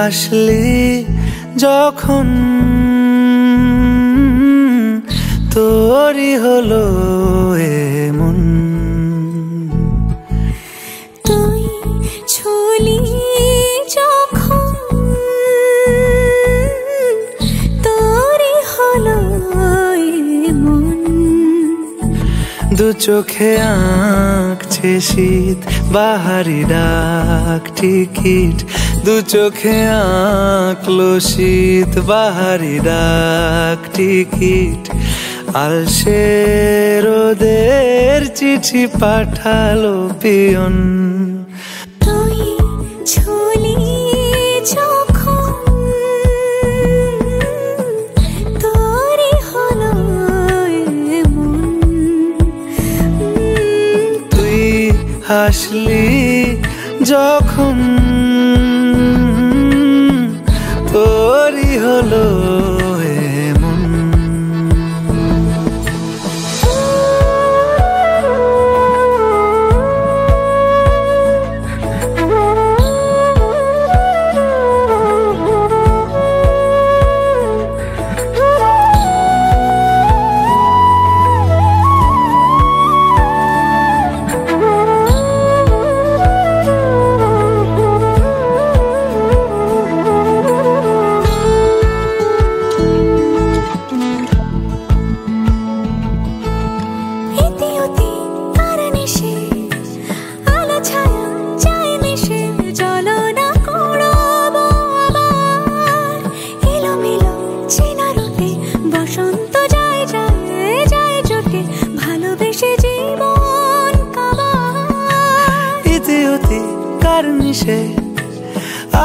হাসলি যখন তোরই হলো এমন। তুই ছুলি যখন তোরই হলো এমন। দু চোখে আঁকছে শীত বাহারি ডাক টিকিট, দু চোখে আঁকলো শীত বাহারি ডাক টিকিট। আলসে রোদের চিঠি পাঠালো পিয়ন। তুই ছুলি যখন তোরই হলো এমন। তুই হাসলি যখন তোরই হলো এমন।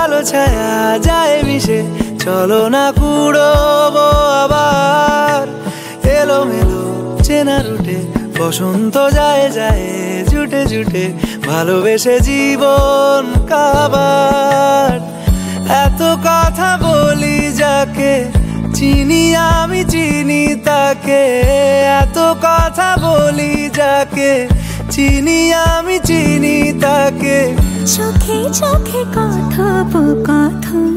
আলো ছায়া যায় মিশে, চলো না কুড়োবো আবার। এলোমেলো চেনা রুটে বসন্ত যায় যায় জুটে জুটে, ভালোবেসে জীবন কাবার। এত কথা বলি যাকে চিনি আমি চিনি তাকে, এত কথা বলি যাকে চিনি আমি চিনি তাকে। চোখে চোখে কথোপকথন।